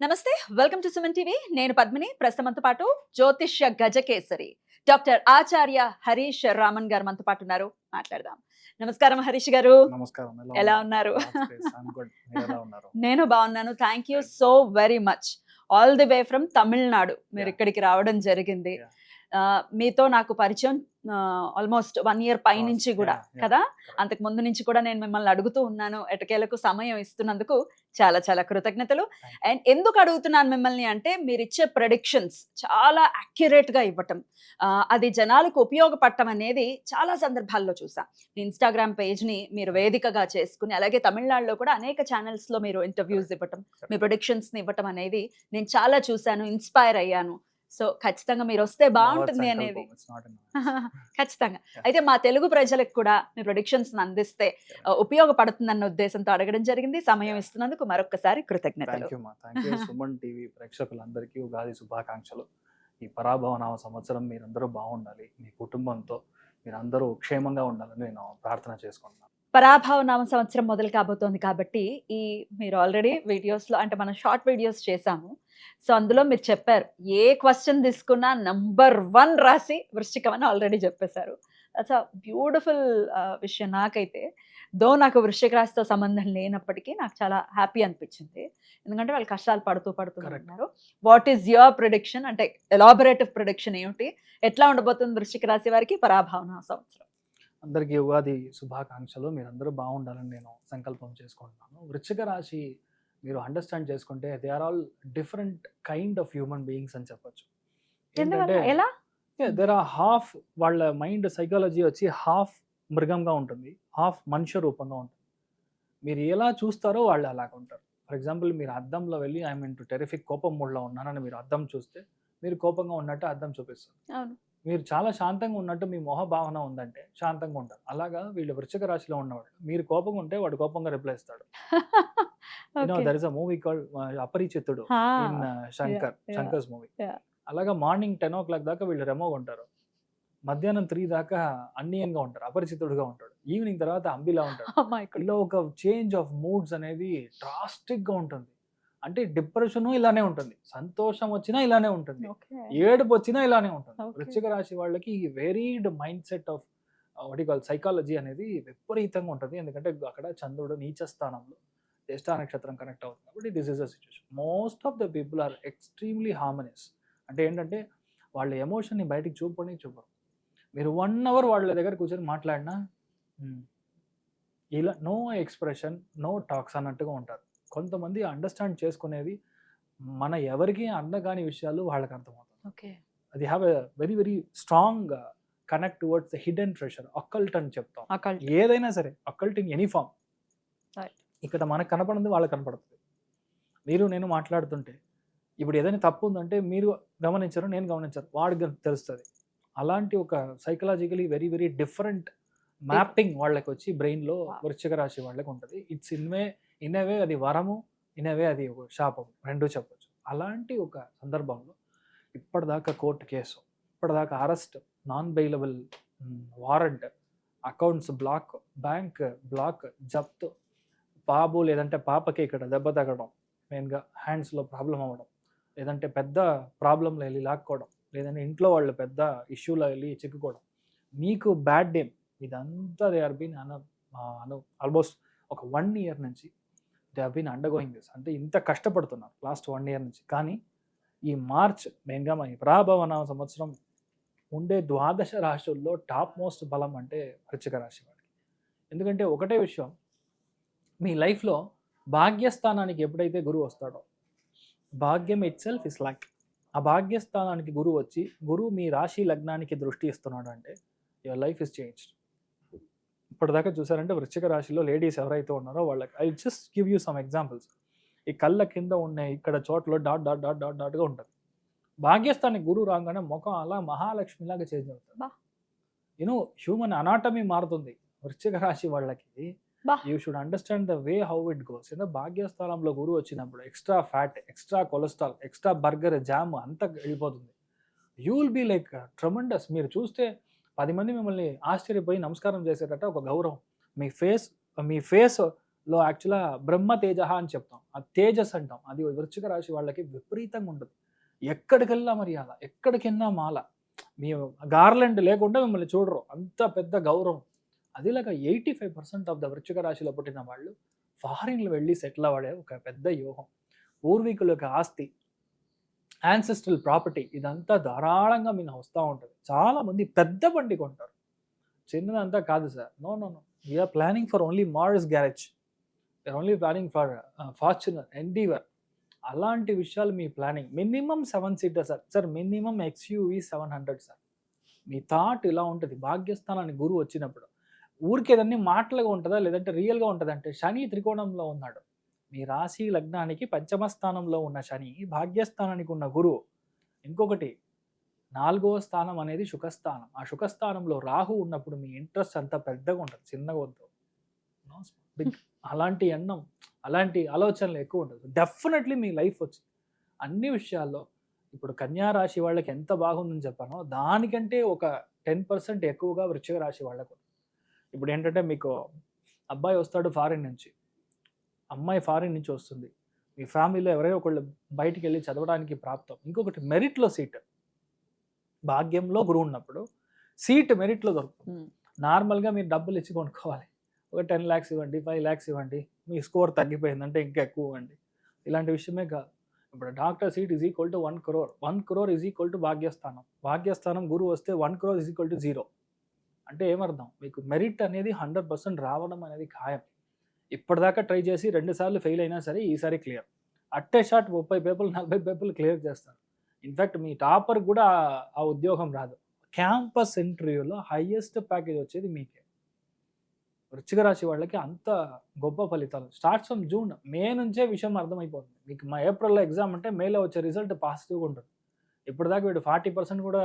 నమస్తే. Welcome to Suman TV. నేను పద్మిని. ప్రస్తుతం మనతో పాటు జ్యోతిష్య గజకేసరి డాక్టర్ ఆచార్య హరీష్ రామన్ గారు మనతో పాటు ఉన్నారు. మాట్లాడదాం. నమస్కారం హరీష్ గారు. నమస్కారం. ఎలా ఉన్నారు? నేను బాగున్నాను. Thank you so very much. All the way from Tamil Nadu మీరు ఇక్కడికి రావడం జరిగింది. మీతో నాకు పరిచయం ఆల్మోస్ట్ 1 year పైనుంచి కూడా కదా. అంతకు ముందు నుంచి కూడా నేను మిమ్మల్ని అడుగుతూ ఉన్నాను. ఎటకేలకు సమయం ఇస్తున్నందుకు చాలా చాలా కృతజ్ఞతలు. అండ్ ఎందుకు అడుగుతున్నాను మిమ్మల్ని అంటే మీరు ఇచ్చే ప్రెడిక్షన్స్ చాలా అక్యురేట్ గా ఇవ్వటం, అది జనాలకు ఉపయోగపడటం అనేది చాలా సందర్భాల్లో చూసా. ఇన్స్టాగ్రామ్ పేజ్ ని మీరు వేదికగా చేసుకుని, అలాగే తమిళనాడులో కూడా అనేక ఛానల్స్ లో మీరు ఇంటర్వ్యూస్ ఇవ్వటం, మీ ప్రొడిక్షన్స్ ని ఇవ్వటం అనేది నేను చాలా చూశాను, ఇన్స్పైర్ అయ్యాను. సో ఖచ్చితంగా మీరు వస్తే బాగుంటుంది అనేది ఖచ్చితంగా. అయితే మా తెలుగు ప్రజలకు కూడా మీ ప్రొడిక్షన్స్ అందిస్తే ఉపయోగపడుతుందన్న ఉద్దేశంతో అడగడం జరిగింది. సమయం ఇస్తున్నందుకు మరొకసారి కృతజ్ఞతలు. సుమన్ టీవీ ప్రేక్షకులందరికీ ఉగాది శుభాకాంక్షలు. ఈ పరాభవనామ సంవత్సరం మీరందరూ బాగుండాలి, మీ కుటుంబంతో మీరందరూ క్షేమంగా ఉండాలని నేను ప్రార్థన చేసుకుంటున్నాను. పరాభవనామ సంవత్సరం మొదలు కాబోతోంది కాబట్టి మీరు ఆల్రెడీ వీడియోస్లో అంటే మనం షార్ట్ వీడియోస్ చేశాము. సో అందులో మీరు చెప్పారు ఏ క్వశ్చన్ తీసుకున్నా నంబర్ 1 రాసి వృశ్చికం అని ఆల్రెడీ చెప్పేశారు. దట్స్ అ బ్యూటిఫుల్ విషయం. నాకైతే నాకు వృశ్చిక రాశితో సంబంధం లేనప్పటికీ నాకు చాలా హ్యాపీ అనిపించింది. ఎందుకంటే వాళ్ళు కష్టాలు పడుతూ ఉన్నారు. What is your prediction? అంటే ఎలాబొరేటివ్ ప్రిడిక్షన్ ఏమిటి? ఎట్లా ఉండబోతుంది వృశ్చిక రాశి వారికి పరాభవన సంవత్సరం? అందరికీ ఉగాది శుభాకాంక్షలు. మీరందరూ బాగుండాలని నేను సంకల్పం చేసుకుంటున్నాను. వృశ్చిక రాశి మీరు అండర్స్టాండ్ చేసుకుంటే they are all different kind of human beings అని చెప్పొచ్చు. దేర్ ఆర్ హాఫ్ వాళ్ళ మైండ్ సైకాలజీ వచ్చి హాఫ్ మృగంగా ఉంటుంది, హాఫ్ మనుష్య రూపంగా ఉంటుంది. మీరు ఎలా చూస్తారో వాళ్ళు అలాగ ఉంటారు. ఫర్ ఎగ్జాంపుల్ మీరు అద్దంలో వెళ్ళి ఐ మీన్ టు టెరిఫిక్ కోపం మూడ్లో ఉన్నానని మీరు అద్దం చూస్తే మీరు కోపంగా ఉన్నట్టు అద్దం చూపిస్తుంది. మీరు చాలా శాంతంగా ఉన్నట్టు మీ మొహ భావన ఉందంటే శాంతంగా ఉంటారు. అలాగా వీళ్ళు వృశ్చిక రాశిలో ఉన్నవాళ్ళు మీరు కోపంగా ఉంటే వాడు కోపంగా రిప్లై ఇస్తాడు. There is a movie called Aparichitudu in Shankar's movie. అలాగా మార్నింగ్ 10 o'clock దాకా వీళ్ళు రెమోగా ఉంటారు, మధ్యాహ్నం 3 దాకా అన్నియంగా ఉంటారు, అపరిచితుడుగా ఉంటాడు, ఈవినింగ్ తర్వాత అంబిలా ఉంటాడు. ఇలా ఒక చేంజ్ ఆఫ్ మూడ్స్ అనేది డ్రాస్టిక్ గా ఉంటుంది. అంటే డిప్రెషన్ ఇలానే ఉంటుంది, సంతోషం వచ్చినా ఇలానే ఉంటుంది, ఏడుపు వచ్చినా ఇలానే ఉంటుంది. వృశ్చిక రాశి వాళ్ళకి varied mind set of psychology అనేది విపరీతంగా ఉంటుంది. ఎందుకంటే అక్కడ చంద్రుడు నీచ స్థానంలో జ్యేష్ఠ నక్షత్రం కనెక్ట్ అవుతుంది కాబట్టి this is a situation. Most of the people are extremely harmonious. అంటే ఏంటంటే వాళ్ళ ఎమోషన్ని బయటికి చూపరు. మీరు 1 hour వాళ్ళ దగ్గర కూర్చొని మాట్లాడినా ఇలా నో ఎక్స్ప్రెషన్, నో టాక్స్ అన్నట్టుగా ఉంటారు. కొంతమంది అండర్స్టాండ్ చేసుకునేది మన ఎవరికి అందగాని విషయాలు వాళ్ళకి అర్థమవుతుంది. అది have a very very strong connect towards the hidden treasure, occult అని చెప్తాం. ఏదైనా సరే అకల్ట్ ఇన్ ఎనీ ఫామ్. ఇక్కడ మనకు కనపడింది వాళ్ళకి కనపడుతుంది. మీరు నేను మాట్లాడుతుంటే ఇప్పుడు ఏదైనా తప్పు ఉందంటే మీరు గమనించరు, నేను గమనించరు, వాడికి తెలుస్తుంది. అలాంటి ఒక psychologically very very different mapping వాళ్ళకి వచ్చి బ్రెయిన్లో వృశ్చిక రాశి వాళ్ళకి ఉంటుంది. ఇట్స్ ఇన్వే అది వరము, ఇన్వే అది ఒక శాపం, రెండూ చెప్పచ్చు. అలాంటి ఒక సందర్భంలో ఇప్పటిదాకా కోర్టు కేసు, ఇప్పటిదాకా arrest, non bailable warrant, accounts block, bank block, జప్తు, బాబు లేదంటే పాపకి ఇక్కడ దెబ్బ తగ్గడం, మెయిన్గా హ్యాండ్స్లో ప్రాబ్లం అవ్వడం, లేదంటే పెద్ద ప్రాబ్లంలో వెళ్ళి లాక్కోవడం, లేదంటే ఇంట్లో వాళ్ళు పెద్ద ఇష్యూలో వెళ్ళి చిక్కుకోవడం, మీకు బ్యాడ్ నేమ్, ఇదంతా దే ఆర్ బీన్ ఆల్మోస్ట్ ఒక 1 year నుంచి they are been undergoing this. అంటే ఇంత కష్టపడుతున్నారు లాస్ట్ 1 year నుంచి. కానీ ఈ మార్చ్ మెయిన్గా మన పరాభవన సంవత్సరం ఉండే 12 రాశుల్లో టాప్ మోస్ట్ బలం అంటే వృశ్చిక రాశి వాడికి. ఎందుకంటే ఒకటే విషయం, మీ లైఫ్లో భాగ్యస్థానానికి ఎప్పుడైతే గురువు వస్తాడో, భాగ్యం ఇట్ సెల్ఫ్ ఇస్ లక్. ఆ భాగ్యస్థానానికి గురువు వచ్చి గురువు మీ రాశి లగ్నానికి దృష్టి ఇస్తున్నాడు అంటే యువర్ లైఫ్ ఇస్ చేంజ్డ్. ఇప్పటిదాకా చూసారంటే వృశ్చిక రాశిలో లేడీస్ ఎవరైతే ఉన్నారో వాళ్ళకి I just give you some examples. ఈ కళ్ళ కింద ఉన్న ఇక్కడ చోట్ల డాట్ డాట్ డాట్ డాట్ డాట్గా ఉంటుంది. భాగ్యస్థానానికి గురువు రాగానే ముఖం అలా మహాలక్ష్మిలాగా చేంజ్ అవుతుంది. యూనో హ్యూమన్ అనాటమీ మారుతుంది వృశ్చిక రాశి వాళ్ళకి. You should understand the way how it goes. భాగ్యస్థానంలో గురువు వచ్చినప్పుడు extra fat, extra cholesterol, extra burger, jam అంతా వెళ్ళిపోతుంది. You will be like tremendous. మీరు చూస్తే 10 మంది మిమ్మల్ని ఆశ్చర్యపోయి నమస్కారం చేసేటట్టు ఒక గౌరవం. మీ ఫేస్ లో యాక్చువల్గా బ్రహ్మ తేజ అని చెప్తాం, ఆ తేజస్ అంటాం, అది వృశ్చిక రాశి వాళ్ళకి విపరీతంగా ఉంటుంది. ఎక్కడికెళ్ళా మర్యాద, ఎక్కడికెళ్ళినా మాల, మీ గార్లెండ్ లేకుండా మిమ్మల్ని చూడరు, అంత పెద్ద గౌరవం. అదిలాగా 85% ఆఫ్ ద వృశ్చిక రాశిలో పుట్టిన వాళ్ళు ఫారిన్లు వెళ్ళి సెటిల్ అవ్వడే ఒక పెద్ద యోగం. పూర్వీకుల యొక్క ఆస్తి, యాన్సెస్ట్రల్ ప్రాపర్టీ, ఇదంతా ధారాళంగా మీకు వస్తూ ఉంటుంది. చాలామంది పెద్ద బండి కొంటారు, చిన్నదంతా కాదు sir. No no no, we are planning for only Mars garage, we are only planning for Fortuner, Endeavour, అలాంటి విషయాలు మీ planning. Minimum 7 seater sir. Sir minimum XUV 700 sir. మీ థాట్ ఇలా ఉంటుంది. భాగ్యస్థానాన్ని గురువు వచ్చినప్పుడు ఊరికేదన్నీ మాటలుగా ఉంటుందా లేదంటే రియల్గా ఉంటుందంటే, శని త్రికోణంలో ఉన్నాడు, మీ రాశి లగ్నానికి పంచమ స్థానంలో ఉన్న శని, భాగ్యస్థానానికి ఉన్న గురువు. ఇంకొకటి 4వ స్థానం అనేది సుఖస్థానం, ఆ సుఖస్థానంలో రాహు ఉన్నప్పుడు మీ ఇంట్రెస్ట్ అంతా పెద్దగా ఉంటుంది, చిన్నగా వద్దు, బిగ్. అలాంటి ఎన్నం, అలాంటి ఆలోచనలు ఎక్కువ ఉంటుంది. డెఫినెట్లీ మీ లైఫ్ వచ్చింది అన్ని విషయాల్లో. ఇప్పుడు కన్యా రాశి వాళ్ళకి ఎంత బాగుందని చెప్పానో దానికంటే ఒక 10% ఎక్కువగా వృశ్చిక రాశి వాళ్ళకు. ఇప్పుడు ఏంటంటే మీకు అబ్బాయి వస్తాడు ఫారిన్ నుంచి, అమ్మాయి ఫారిన్ నుంచి వస్తుంది, మీ ఫ్యామిలీలో ఎవరైనా ఒకళ్ళు బయటికి వెళ్ళి చదవడానికి ప్రాప్తం. ఇంకొకటి మెరిట్లో సీట్, భాగ్యంలో గురువు ఉన్నప్పుడు సీట్ మెరిట్లో దొరుకుతుంది. నార్మల్గా మీరు డబ్బులు ఇచ్చి కొనుక్కోవాలి, ఒక 10 lakhs ఇవ్వండి, 5 lakhs ఇవ్వండి, మీ స్కోర్ తగ్గిపోయిందంటే ఇంకా ఎక్కువ ఇవ్వండి, ఇలాంటి విషయమే కాదు. ఇప్పుడు doctor seat is equal to 1 crore, 1 crore is equal to భాగ్యస్థానం, భాగ్యస్థానం గురువు వస్తే 1 crore ఈజ్ ఈక్వల్ టు 0. అంటే ఏమర్థం, మీకు మెరిట్ అనేది 100% రావడం అనేది ఖాయం. ఇప్పటిదాకా ట్రై చేసి 2 సార్లు ఫెయిల్ అయినా సరే ఈసారి క్లియర్. అట్టే షాట్ 30 పేపర్లు 40 పేపర్లు క్లియర్ చేస్తారు. ఇన్ఫ్యాక్ట్ మీ టాపర్ కూడా ఆ ఉద్యోగం రాదు. క్యాంపస్ ఇంటర్వ్యూలో హైయెస్ట్ ప్యాకేజ్ వచ్చేది మీకే. వృశ్చిక రాశి వాళ్ళకి అంత గొప్ప ఫలితాలు. స్టార్ట్స్ ఫ్రమ్ జూన్, మే నుంచే విషయం అర్థమైపోతుంది మీకు. మా ఏప్రిల్లో ఎగ్జామ్ అంటే మేలో వచ్చే రిజల్ట్ పాజిటివ్గా ఉంటుంది. ఇప్పటిదాకా వీడు 40% కూడా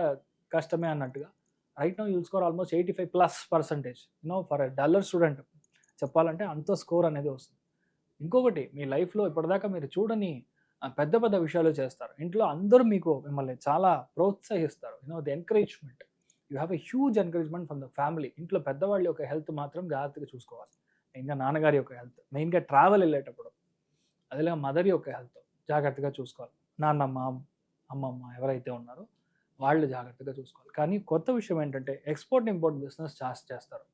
కష్టమే అన్నట్టుగా, right now you'll score almost 85+%. For a duller student చెప్పాలంటే అంత స్కోర్ అనేది వస్తుంది. ఇంకొకటి, మీ లైఫ్లో ఇప్పటిదాకా మీరు చూడని పెద్ద పెద్ద విషయాలు చేస్తారు. ఇంట్లో అందరూ మిమ్మల్ని చాలా ప్రోత్సహిస్తారు. The encouragement, you have a huge encouragement from the family. ఇంట్లో పెద్దవాళ్ళ యొక్క హెల్త్ మాత్రం జాగ్రత్తగా చూసుకోవాలి. మెయిన్గా నాన్నగారి యొక్క హెల్త్, మెయిన్గా ట్రావెల్ వెళ్ళేటప్పుడు, అదేలా మదర్ యొక్క హెల్త్ జాగ్రత్తగా చూసుకోవాలి. నాన్నమ్మ, అమ్మమ్మ ఎవరైతే ఉన్నారో వాళ్ళు జాగ్రత్తగా చూసుకోవాలి. కానీ కొత్త విషయం ఏంటంటే ఎక్స్పోర్ట్ ఇంపోర్ట్ బిజినెస్ చేస్తారు,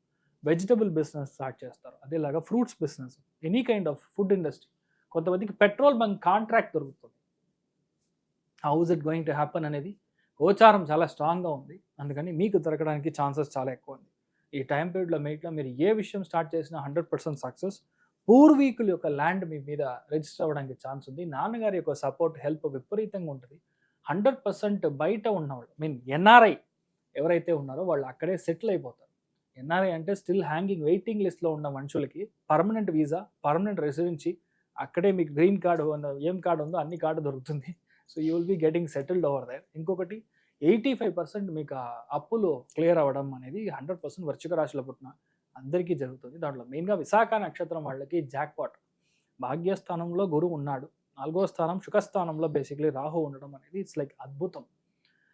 వెజిటబుల్ బిజినెస్ స్టార్ట్ చేస్తారు, అదేలాగా fruits business, any kind of food industry. కొంతమందికి పెట్రోల్ బంక్ కాంట్రాక్ట్ దొరుకుతుంది. How is it going to happen అనేది గోచారం చాలా స్ట్రాంగ్గా ఉంది, అందుకని మీకు దొరకడానికి ఛాన్సెస్ చాలా ఎక్కువ ఉంది. ఈ టైం పీరియడ్లో మీరు ఏ విషయం స్టార్ట్ చేసినా 100% సక్సెస్. పూర్వీకుల యొక్క ల్యాండ్ మీ మీద రిజిస్టర్ అవ్వడానికి ఛాన్స్ ఉంది. నాన్నగారి యొక్క సపోర్ట్, హెల్ప్ విపరీతంగా ఉంటుంది. 100% బయట ఉన్నవాళ్ళు, ఎన్ఆర్ఐ ఎవరైతే ఉన్నారో వాళ్ళు అక్కడే సెటిల్ అయిపోతారు. ఎన్ఆర్ఐ అంటే స్టిల్ హ్యాంగింగ్ వెయిటింగ్ లిస్ట్లో ఉన్న మనుషులకి పర్మనెంట్ వీసా, పర్మనెంట్ రెసిడెన్సీ, అక్కడే మీకు గ్రీన్ కార్డు, ఏం కార్డు ఉందో అన్ని కార్డు దొరుకుతుంది. So you will be getting settled over there. ఇంకొకటి 85% మీకు అప్పులు క్లియర్ అవ్వడం అనేది 100% వృశ్చిక రాశిలో పుట్టిన అందరికీ జరుగుతుంది. దాంట్లో మెయిన్గా విశాఖ నక్షత్రం వాళ్ళకి జాక్పాట్. భాగ్యస్థానంలో గురువు ఉన్నాడు, 4వ స్థానం సుఖస్థానంలో బేసిక్లీ రాహు ఉండడం అనేది ఇట్స్ లైక్ అద్భుతం.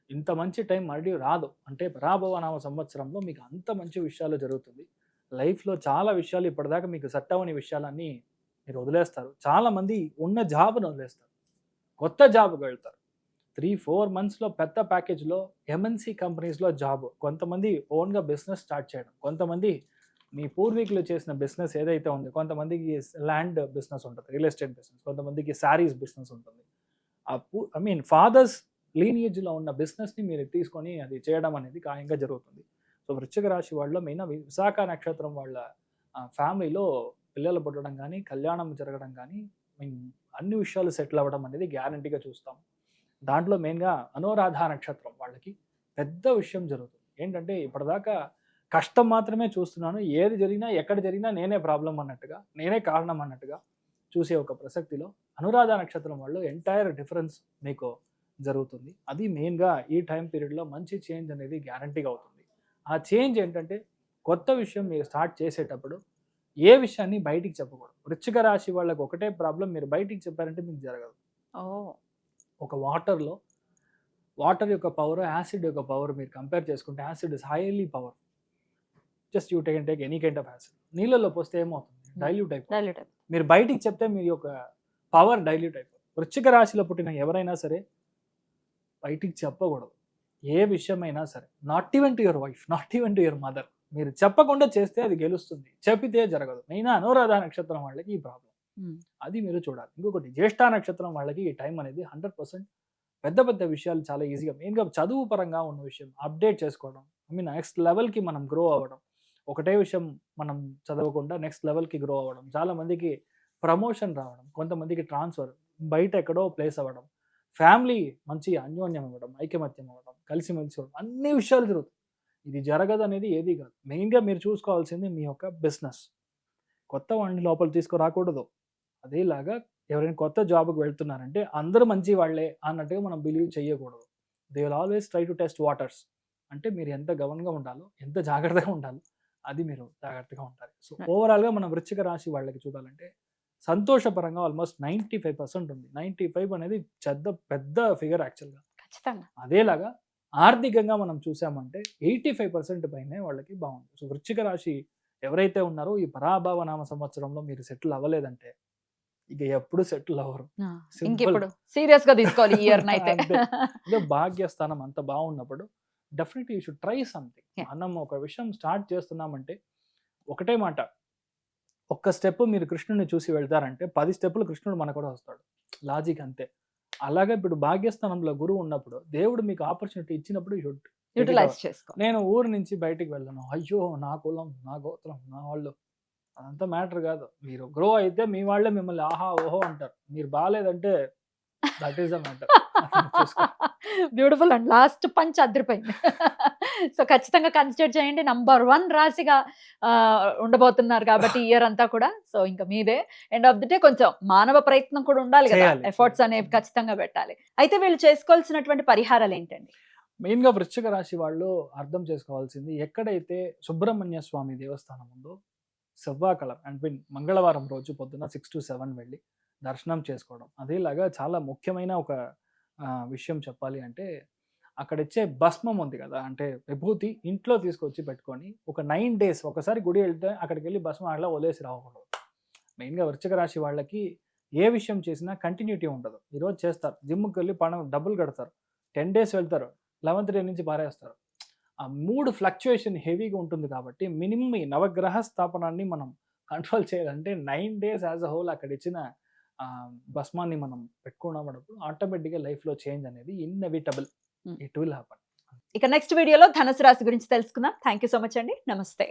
ఇంత మంచి టైం మళ్ళీ రాదు. అంటే పరాభవనామ సంవత్సరంలో మీకు అంత మంచి విషయాలు జరుగుతుంది. లైఫ్లో చాలా విషయాలు ఇప్పటిదాకా మీకు సెట్ అవ్వని విషయాలన్నీ మీరు వదిలేస్తారు. చాలామంది ఉన్న జాబ్ను వదిలేస్తారు, కొత్త జాబ్కి వెళ్తారు. 3-4 monthsలో పెద్ద ప్యాకేజ్లో ఎంఎన్సి కంపెనీస్లో జాబ్, కొంతమంది ఓన్గా బిజినెస్ స్టార్ట్ చేయడం, కొంతమంది మీ పూర్వీకులు చేసిన బిజినెస్ ఏదైతే ఉందో, కొంతమందికి ల్యాండ్ బిజినెస్ ఉంటుంది, రియల్ ఎస్టేట్ బిజినెస్, కొంతమందికి శారీస్ బిజినెస్ ఉంటుంది. ఫాదర్స్ లీనియేజ్లో ఉన్న బిజినెస్ని మీరు తీసుకొని అది చేయడం అనేది ఖాయంగా జరుగుతుంది. సో వృశ్చిక రాశి వాళ్ళలో మెయిన్ విశాఖ నక్షత్రం వాళ్ళ ఫ్యామిలీలో పిల్లలు పుట్టడం కానీ, కళ్యాణం జరగడం కానీ, అన్ని విషయాలు సెటిల్ అవ్వడం అనేది గ్యారంటీగా చూస్తాం. దాంట్లో మెయిన్గా అనురాధ నక్షత్రం వాళ్ళకి పెద్ద విషయం జరుగుతుంది. ఏంటంటే ఇప్పటిదాకా కష్టం మాత్రమే చూస్తున్నాను, ఏది జరిగినా ఎక్కడ జరిగినా నేనే ప్రాబ్లం అన్నట్టుగా, నేనే కారణం అన్నట్టుగా చూసే ఒక ప్రసక్తిలో అనురాధ నక్షత్రం వాళ్ళు ఎంటైర్ డిఫరెన్స్ మీకు జరుగుతుంది. అది మెయిన్గా ఈ టైం పీరియడ్లో మంచి చేంజ్ అనేది గ్యారంటీగా అవుతుంది. ఆ చేంజ్ ఏంటంటే కొత్త విషయం మీరు స్టార్ట్ చేసేటప్పుడు ఏ విషయాన్ని బయటికి చెప్పకూడదు. వృశ్చిక రాశి వాళ్ళకి ఒకటే ప్రాబ్లం, మీరు బయటికి చెప్పారంటే మీకు జరగదు. ఒక వాటర్ యొక్క పవర్, యాసిడ్ యొక్క పవర్ మీరు కంపేర్ చేసుకుంటే acid is highly power. Just you take any kind of acid, నీళ్ళలో పోస్తే ఏమవుతుంది, డైల్యూట్ అయిపోతుంది. డైల్యూట్ మీరు బయటికి చెప్తే మీ యొక్క పవర్ డైల్యూట్ అయిపోతుంది. వృశ్చిక రాశిలో పుట్టిన ఎవరైనా సరే బయటికి చెప్పకూడదు. ఏ విషయమైనా సరే, not even to your wife, not even to your mother. మీరు చెప్పకుండా చేస్తే అది గెలుస్తుంది, చెప్పితే జరగదు. మెయిన్ అనురాధ నక్షత్రం వాళ్ళకి ఈ ప్రాబ్లం, అది మీరు చూడాలి. ఇంకొకటి జ్యేష్ఠ నక్షత్రం వాళ్ళకి ఈ టైం అనేది 100% పెద్ద పెద్ద విషయాలు చాలా ఈజీగా, మెయిన్గా చదువు పరంగా ఉన్న విషయం అప్డేట్ చేసుకోవడం, నెక్స్ట్ లెవెల్కి మనం గ్రో అవ్వడం. ఒకటే విషయం మనం చదవకుండా నెక్స్ట్ లెవెల్కి గ్రో అవ్వడం. చాలా మందికి ప్రమోషన్ రావడం, కొంతమందికి ట్రాన్స్ఫర్, బయట ఎక్కడో ప్లేస్ అవ్వడం, ఫ్యామిలీ మంచి అన్యోన్యం అవ్వడం, ఐకమత్యం అవ్వడం, కలిసిమెలిసి అవ్వడం, అన్ని విషయాలు జరుగుతాయి. ఇది జరగదు అనేది ఏది కాదు. మెయిన్గా మీరు చూసుకోవాల్సింది మీ యొక్క బిజినెస్. కొత్త వాడిని లోపల తీసుకురాకూడదు. అదేలాగా ఎవరైనా కొత్త జాబ్కి వెళ్తున్నారంటే అందరూ మంచి వాళ్ళే అన్నట్టుగా మనం బిలీవ్ చేయకూడదు. They will always try to test waters. అంటే మీరు ఎంత గమనంగా ఉండాలో, ఎంత జాగ్రత్తగా ఉండాలో అది మీరు జాగ్రత్తగా ఉంటారు. సో ఓవరాల్గా మనం వృశ్చిక రాశి వాళ్ళకి చూడాలంటే సంతోషపరంగా ఆల్మోస్ట్ 95% ఉంది. 95 అనేది పెద్ద ఫిగర్ యాక్చువల్గా. అదేలాగా ఆర్థికంగా మనం చూసామంటే 85% పైనే వాళ్ళకి బాగుంది. సో వృశ్చిక రాశి ఎవరైతే ఉన్నారో ఈ పరాభవ నామ సంవత్సరంలో మీరు సెటిల్ అవ్వలేదంటే ఇక ఎప్పుడు సెటిల్ అవ్వరు. సీరియస్ గా తీసుకోవాలి ఈ ఇయర్ అయితే. భాగ్యస్థానం అంత బాగున్నప్పుడు definitely you should try something. మనం ఒక విషయం స్టార్ట్ చేస్తున్నామంటే ఒకటే మాట, ఒక్క స్టెప్ మీరు కృష్ణుడిని చూసి వెళ్తారంటే 10 స్టెప్పులు కృష్ణుడు మన కూడా వస్తాడు. లాజిక్ అంతే. అలాగే ఇప్పుడు భాగ్యస్థానంలో గురువు ఉన్నప్పుడు దేవుడు మీకు ఆపర్చునిటీ ఇచ్చినప్పుడు యూ షుడ్ యూటిలైజ్ చేసుకో. నేను ఊరు నుంచి బయటికి వెళ్ళను, అయ్యో నా కులం, నా గోత్రం, నా వాళ్ళు, అదంతా మ్యాటర్ కాదు. మీరు గ్రో అయితే మీ వాళ్ళే మిమ్మల్ని ఆహా ఓహో అంటారు. మీరు బాగాలేదంటే that is the matter. Beautiful and last punch అదిరిపోయింది. సో ఖచ్చితంగా కన్సిడర్ చేయండి. నంబర్ 1 రాశిగా ఉండబోతున్నారు కాబట్టి ఇయర్ అంతా కూడా. సో ఇంకా మీదే. ఎండ్ ఆఫ్ ది డే కొంచెం మానవ ప్రయత్నం కూడా ఉండాలి కదా, ఎఫర్ట్స్ అనేవి ఖచ్చితంగా పెట్టాలి. అయితే వీళ్ళు చేసుకోవాల్సినటువంటి పరిహారాలు ఏంటండి? మెయిన్గా వృశ్చిక రాశి వాళ్ళు అర్థం చేసుకోవాల్సింది, ఎక్కడైతే సుబ్రహ్మణ్య స్వామి దేవస్థానం ఉందో సెవ్వాకళ అండ్ మంగళవారం రోజు పొద్దున 6 to 7 వెళ్ళి దర్శనం చేసుకోవడం. అదేలాగా చాలా ముఖ్యమైన ఒక విషయం చెప్పాలి అంటే, అక్కడ ఇచ్చే భస్మం ఉంది కదా, అంటే విభూతి ఇంట్లో తీసుకొచ్చి పెట్టుకొని ఒక 9 days ఒకసారి గుడి వెళ్తే అక్కడికి వెళ్ళి భస్మం అట్లా వదిలేసి రావకూడదు. మెయిన్గా వృశ్చిక రాశి వాళ్ళకి ఏ విషయం చేసినా కంటిన్యూటీ ఉండదు. ఈరోజు చేస్తారు, జిమ్కి వెళ్ళి డబ్బులు కడతారు, 10 days వెళ్తారు, 11th day నుంచి పారేస్తారు. ఆ మూడ్ ఫ్లక్చుయేషన్ హెవీగా ఉంటుంది కాబట్టి మినిమం ఈ నవగ్రహ స్థాపనాన్ని మనం కంట్రోల్ చేయాలంటే 9 days యాజ్ అ హోల్ అక్కడ ఇచ్చిన భస్మాన్ని మనం పెట్టుకున్నప్పుడు ఆటోమేటిక్గా లైఫ్లో చేంజ్ అనేది ఇన్ఎవిటబుల్, ఇట్ విల్ హ్యాపన్. ఇక నెక్స్ట్ వీడియోలో ధనుసు రాశి గురించి తెలుసుకుందాం. థ్యాంక్ యూ సో మచ్ అండి. నమస్తే.